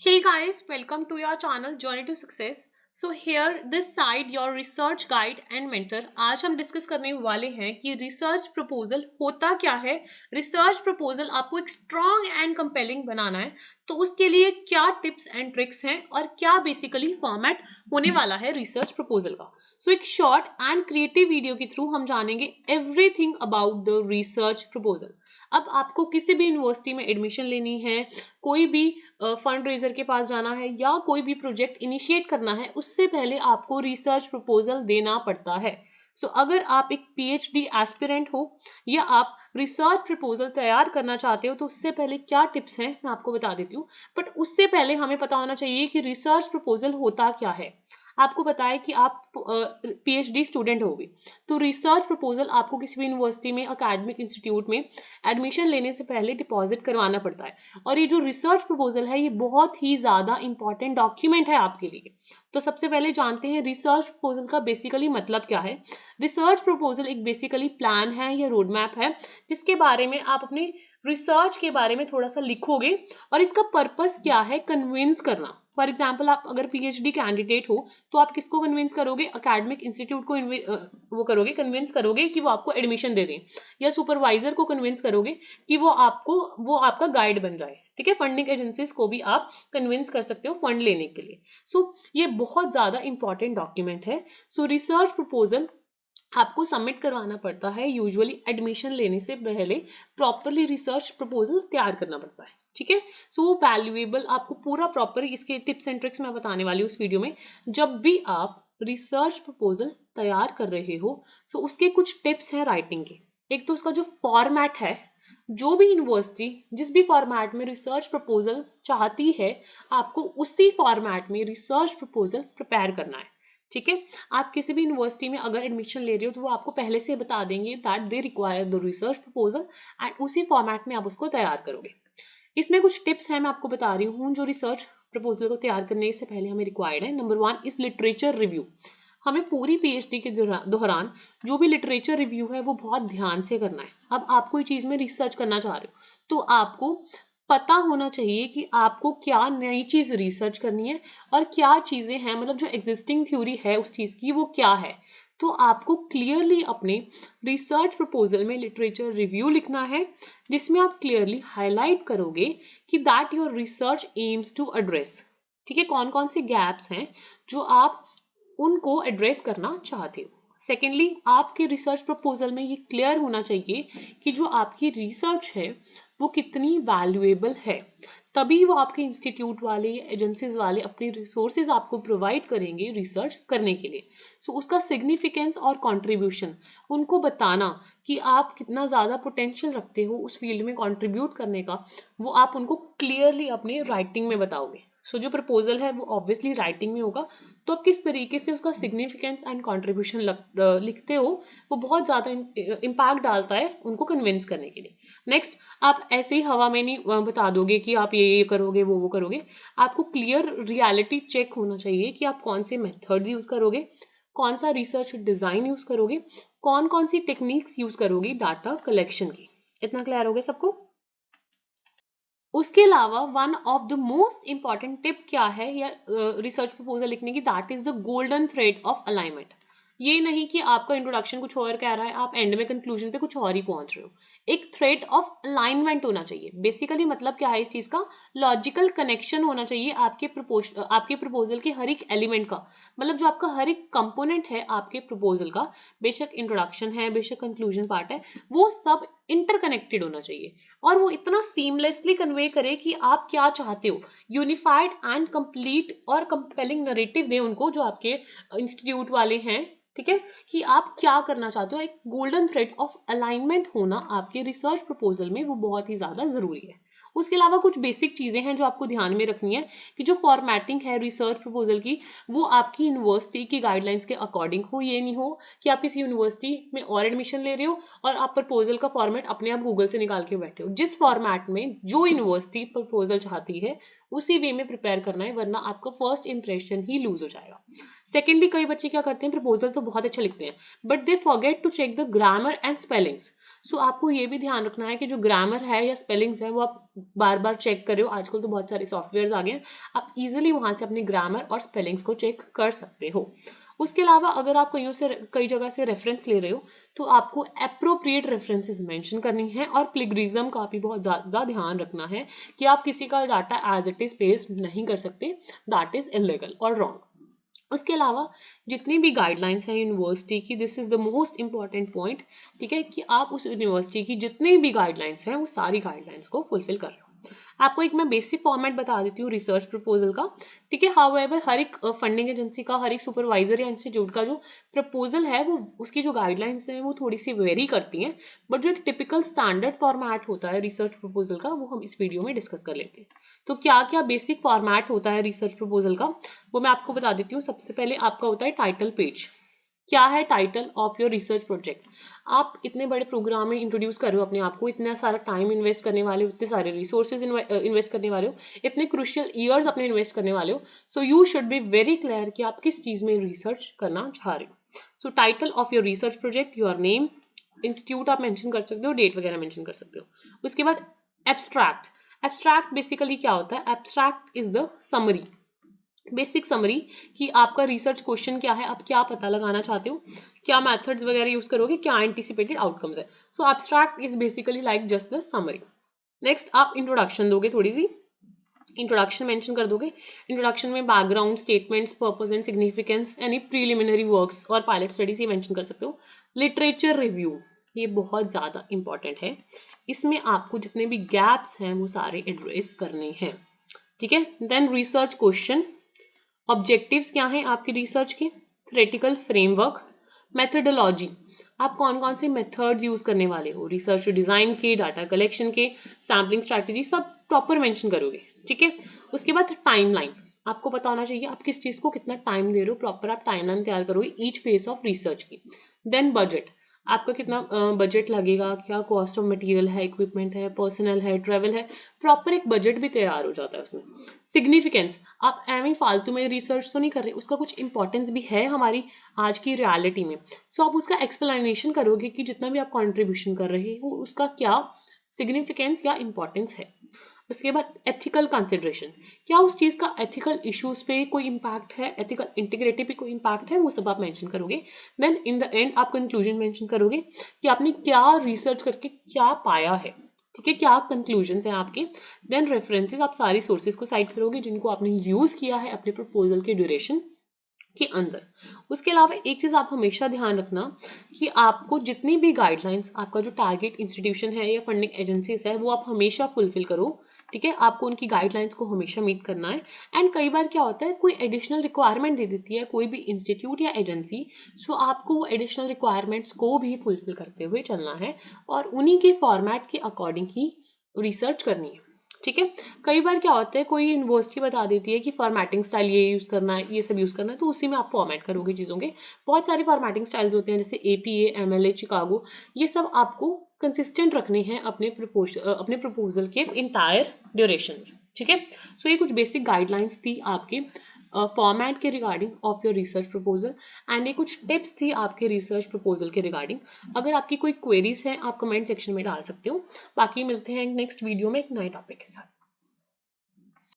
Hey guys, welcome to your channel Journey to Success. So here this side your research guide and mentor. आज हम discuss करने वाले हैं कि research proposal होता क्या है। रिसर्च प्रपोजल आपको एक स्ट्रॉन्ग एंड कंपेलिंग बनाना है, तो उसके लिए क्या टिप्स एंड ट्रिक्स हैं और क्या बेसिकली फॉर्मेट होने वाला है रिसर्च प्रपोजल का। सो एक शॉर्ट एंड क्रिएटिव वीडियो के थ्रू हम जानेंगे everything about the research proposal. अब आपको किसी भी यूनिवर्सिटी में एडमिशन लेनी है, कोई भी फंड रेजर के पास जाना है या कोई भी प्रोजेक्ट इनिशिएट करना है, उससे पहले आपको रिसर्च प्रपोजल देना पड़ता है। अगर आप एक पीएचडी एस्पिरेंट हो या आप रिसर्च प्रपोजल तैयार करना चाहते हो, तो उससे पहले क्या टिप्स हैं मैं आपको बता देती हूँ। बट उससे पहले हमें पता होना चाहिए कि रिसर्च प्रपोजल होता क्या है। आपको पता है कि आप पीएचडी स्टूडेंट होगे, तो रिसर्च प्रपोजल आपको किसी भी यूनिवर्सिटी में, अकेडमिक इंस्टीट्यूट में एडमिशन लेने से पहले डिपॉजिट करवाना पड़ता है। और ये जो रिसर्च प्रपोजल है, ये बहुत ही ज्यादा इंपॉर्टेंट डॉक्यूमेंट है आपके लिए। तो सबसे पहले जानते हैं रिसर्च प्रपोजल का बेसिकली मतलब क्या है। रिसर्च प्रपोजल एक बेसिकली प्लान है या रोड मैप है, जिसके बारे में आप अपने रिसर्च के बारे में थोड़ा सा लिखोगे और इसका पर्पस क्या है, कन्विंस करना। फॉर एग्जाम्पल, आप अगर पीएचडी कैंडिडेट हो तो आप किसको कन्विंस करोगे, अकेडमिक इंस्टीट्यूट को वो करोगे, कन्विंस करोगे कि वो आपको एडमिशन दे दें, या सुपरवाइजर को कन्विंस करोगे कि वो आपका गाइड बन जाए। ठीक है, फंडिंग एजेंसीज को भी आप कन्विंस कर सकते हो फंड लेने के लिए। ये बहुत ज्यादा इंपॉर्टेंट डॉक्यूमेंट है। रिसर्च प्रपोजल आपको सबमिट करवाना पड़ता है। यूजुअली एडमिशन लेने से पहले प्रॉपरली रिसर्च प्रपोजल तैयार करना पड़ता है। ठीक है, वैल्यूएबल आपको पूरा प्रॉपर इसके टिप्स एंड ट्रिक्स मैं बताने वाली हूँ इस वीडियो में। जब भी आप रिसर्च प्रपोजल तैयार कर रहे हो, उसके कुछ टिप्स हैं राइटिंग के। एक तो उसका जो फॉर्मेट है, जो भी यूनिवर्सिटी जिस भी फॉर्मेट में रिसर्च प्रपोजल चाहती है, आपको उसी फॉर्मेट में रिसर्च प्रपोजल प्रिपेयर करना है। ठीक है, आप किसी भी यूनिवर्सिटी में अगर एडमिशन ले रहे हो, तो वो आपको पहले से बता देंगे that they require the research proposal, and उसी फॉर्मेट में आप उसको तैयार करोगे। इसमें कुछ टिप्स हैं मैं आपको बता रही हूँ जो रिसर्च प्रपोजल को तैयार करने से पहले हमें रिक्वायर्ड है। Number 1 is literature review. हमें पूरी पीएचडी के दौरान जो भी लिटरेचर रिव्यू है वो बहुत ध्यान से करना है। अब आप कोई चीज में रिसर्च करना चाह रहे हो, तो आपको पता होना चाहिए कि आपको क्या नई चीज रिसर्च करनी है और क्या चीजें हैं, मतलब जो एग्जिस्टिंग थ्योरी है उस चीज की वो क्या है। तो आपको क्लियरली अपने रिसर्च प्रपोजल में लिटरेचर रिव्यू लिखना है, जिसमें आप क्लियरली हाईलाइट करोगे कि that your research aims to address. ठीक है, कौन कौन से गैप्स हैं जो आप उनको एड्रेस करना चाहते हो। सेकेंडली, आपके रिसर्च प्रपोजल में ये क्लियर होना चाहिए कि जो आपकी रिसर्च है वो कितनी वैल्यूएबल है, तभी वो आपके इंस्टीट्यूट वाले या एजेंसीज वाले अपने रिसोर्सेज आपको प्रोवाइड करेंगे रिसर्च करने के लिए। उसका सिग्निफिकेंस और कंट्रीब्यूशन उनको बताना कि आप कितना ज़्यादा पोटेंशियल रखते हो उस फील्ड में कंट्रीब्यूट करने का, वो आप उनको क्लियरली अपने राइटिंग में बताओगे। जो प्रपोजल है वो ऑब्वियसली राइटिंग में होगा, तो आप किस तरीके से उसका सिग्निफिकेंस एंड कंट्रीब्यूशन लिखते हो, वो बहुत ज़्यादा इम्पैक्ट डालता है उनको कन्विंस करने के लिए। नेक्स्ट, आप ऐसे ही हवा में नहीं बता दोगे कि आप ये करोगे वो करोगे। आपको क्लियर रियलिटी चेक होना चाहिए कि आप कौन से मेथड्स यूज करोगे, कौन सा रिसर्च डिजाइन यूज करोगे, कौन कौन सी टेक्निक्स यूज करोगे डाटा कलेक्शन की। इतना क्लियर हो गया सबको। उसके अलावा one of the most important tip क्या है या रिसर्च प्रपोजल लिखने की, that is the golden thread of alignment. ये नहीं कि आपका इंट्रोडक्शन कुछ और कह रहा है, आप एंड में कंक्लूजन पे कुछ और ही पहुंच रहे हो। एक थ्रेड ऑफ अलाइनमेंट होना चाहिए। बेसिकली मतलब क्या है इस चीज का, लॉजिकल कनेक्शन होना चाहिए आपके प्रपोजल के हर एक एलिमेंट का। मतलब जो आपका हर एक कंपोनेंट है आपके प्रपोजल का, बेशक इंट्रोडक्शन है, बेशक कंक्लूजन पार्ट है, वो सब इंटरकनेक्टेड होना चाहिए और वो इतना सीमलेसली कन्वे करे कि आप क्या चाहते हो, यूनिफाइड एंड कंप्लीट और कंपेलिंग नरेटिव दे उनको जो आपके इंस्टीट्यूट वाले हैं। ठीक है, कि आप क्या करना चाहते हो। एक गोल्डन थ्रेड ऑफ अलाइनमेंट होना आपके रिसर्च प्रपोजल में वो बहुत ही ज्यादा जरूरी है। उसके अलावा कुछ बेसिक चीजें हैं जो आपको ध्यान में रखनी है कि जो फॉर्मेटिंग है रिसर्च प्रपोजल की, वो आपकी यूनिवर्सिटी की गाइडलाइंस के अकॉर्डिंग हो। ये नहीं हो कि आप किसी यूनिवर्सिटी में और एडमिशन ले रहे हो और आप प्रपोजल का फॉर्मेट अपने आप गूगल से निकाल के बैठे हो। जिस फॉर्मेट में जो यूनिवर्सिटी प्रपोजल चाहती है उसी वे में प्रिपेयर करना है, वरना आपका फर्स्ट इंप्रेशन ही लूज हो जाएगा। सेकेंडली, कई बच्चे क्या करते हैं, प्रपोजल तो बहुत अच्छा लिखते हैं but they forget to check the grammar and spellings. So आपको ये भी ध्यान रखना है कि जो ग्रामर है या स्पेलिंग्स है वो आप बार बार चेक करो। आजकल तो बहुत सारे सॉफ्टवेयर आ गए हैं, आप इजीली वहां से अपने ग्रामर और स्पेलिंग्स को चेक कर सकते हो। उसके अलावा अगर आप कई जगह से रेफरेंस ले रहे हो तो आपको एप्रोप्रिएट रेफरेंसेस मेंशन करनी है, और प्लेगरिज्म का भी बहुत ज़्यादा ध्यान रखना है कि आप किसी का data as it is paste नहीं कर सकते, दैट इज इलीगल और रॉन्ग। उसके अलावा जितनी भी गाइडलाइंस हैं यूनिवर्सिटी की, this is the most important point, ठीक है, कि आप उस यूनिवर्सिटी की जितनी भी गाइडलाइंस हैं वो सारी गाइडलाइंस को फुलफिल कर रहे हो। आपको एक मैं बेसिक फॉर्मेट बता देती हूँ रिसर्च प्रपोजल का, ठीक है। हाउएवर हर एक फंडिंग एजेंसी का, हर एक सुपरवाइजर या इंस्टीट्यूट का जो प्रपोजल है वो उसकी जो गाइडलाइंस हैं वो थोड़ी सी वेरी करती हैं, बट जो एक टिपिकल स्टैंडर्ड फॉर्मेट होता है रिसर्च प्रपोजल का वो हम इस वीडियो में डिस्कस कर लेते हैं। तो क्या क्या बेसिक फॉर्मेट होता है रिसर्च प्रपोजल का वो मैं आपको बता देती हूँ। सबसे पहले आपका होता है टाइटल पेज। क्या है title of your research project? आप इतने बड़े प्रोग्राम में इंट्रोड्यूस कर रहे हो अपने आप को, इतना सारा टाइम इन्वेस्ट करने वाले हो, इतने सारे रिसोर्सेज इन्वेस्ट करने वाले हो, इतने क्रुशियल ईयर्स अपने इन्वेस्ट करने वाले हो, so you should be very clear कि आप किस चीज में रिसर्च करना चाह रहे हो। सो title of your research project, your name, institute आप मेंशन कर सकते हो, डेट वगैरह मेंशन कर सकते हो। उसके बाद एब्स्ट्रैक्ट। एब्स्ट्रैक्ट बेसिकली क्या होता है? Abstract is the summary, basic summary कि आपका रिसर्च क्वेश्चन क्या है, आप क्या पता लगाना चाहते हो, क्या मेथड्स वगैरह यूज करोगे, क्या एंटिसिपेटेड आउटकम्स है। So abstract is basically like just the summary. Next आप इंट्रोडक्शन दोगे, थोड़ी सी इंट्रोडक्शन मेंशन कर दोगे। इंट्रोडक्शन में background statements, purpose and significance, any preliminary works और पायलट स्टडीज ये मेंशन कर सकते हो। लिटरेचर रिव्यू, ये बहुत ज्यादा इंपॉर्टेंट है, इसमें आपको जितने भी गैप्स हैं वो सारे एड्रेस करने हैं, ठीक है। देन रिसर्च क्वेश्चन, ऑब्जेक्टिव्स क्या हैं आपके रिसर्च के, थ्योरेटिकल फ्रेमवर्क, मेथडोलॉजी, आप कौन कौन से मेथड्स यूज करने वाले हो रिसर्च डिजाइन के, डाटा कलेक्शन के, सैम्पलिंग स्ट्रैटेजी, सब प्रॉपर मेंशन करोगे, ठीक है। उसके बाद टाइमलाइन, आपको पता होना चाहिए आप किस चीज को कितना टाइम दे रहे हो, प्रॉपर आप टाइमलाइन तैयार करोगे ईच फेज ऑफ रिसर्च की। देन बजट, आपका कितना बजट लगेगा, क्या कॉस्ट ऑफ मटेरियल है, इक्विपमेंट है, पर्सनल है, ट्रेवल है, प्रॉपर एक बजट भी तैयार हो जाता है उसमें। सिग्निफिकेंस, आप एवं फालतू में रिसर्च तो नहीं कर रहे, उसका कुछ इंपॉर्टेंस भी है हमारी आज की रियलिटी में। सो आप उसका एक्सप्लेनेशन करोगे कि जितना भी आप कॉन्ट्रीब्यूशन कर रहे हो उसका क्या सिग्निफिकेंस या इंपॉर्टेंस है। उसके बाद एथिकल कंसिडरेशन, क्या उस चीज का एथिकल इश्यूज पे कोई इंपैक्ट है, एथिकल इंटीग्रिटी पे कोई इंपैक्ट है, वो सब आप मेंशन करोगे। देन इन द एंड आप कंक्लूजन मेंशन करोगे कि आपने क्या रिसर्च करके क्या पाया है, ठीक है, क्या कंक्लूजन्स हैं आपके। देन रेफरेंसेस, आप सारी सोर्सेज को साइट करोगे जिनको आपने यूज किया है अपने प्रपोजल के ड्यूरेशन के अंदर। उसके अलावा एक चीज आप हमेशा ध्यान रखना कि आपको जितनी भी गाइडलाइंस आपका जो टारगेट इंस्टीट्यूशन है या फंडिंग एजेंसीज है वो आप हमेशा फुलफिल करो, ठीक है। आपको उनकी गाइडलाइंस को हमेशा मीट करना है। एंड कई बार क्या होता है कोई एडिशनल रिक्वायरमेंट दे देती है कोई भी इंस्टीट्यूट या एजेंसी, सो आपको वो एडिशनल रिक्वायरमेंट्स को भी फुलफिल करते हुए चलना है और उन्हीं के फॉर्मेट के अकॉर्डिंग ही रिसर्च करनी है, ठीक है। कई बार क्या होता है कोई यूनिवर्सिटी बता देती है कि फॉर्मेटिंग स्टाइल ये यूज करना है, ये सब यूज करना है, तो उसी में आप फॉर्मेट करोगे चीजों के। बहुत सारे फॉर्मेटिंग स्टाइल्स होते हैं जैसे APA, MLA, चिकागो, ये सब आपको कंसिस्टेंट रखने हैं अपने प्रपोजल के इंटायर ड्यूरेशन में, ठीक है। सो ये कुछ बेसिक गाइडलाइंस थी आपके फॉर्मेट के regarding of your research proposal, and ये कुछ टिप्स थी आपके रिसर्च प्रपोजल के रिगार्डिंग। अगर आपकी कोई क्वेरीज है आप कमेंट सेक्शन में डाल सकते हो। बाकी मिलते हैं नेक्स्ट वीडियो में एक नए टॉपिक के साथ।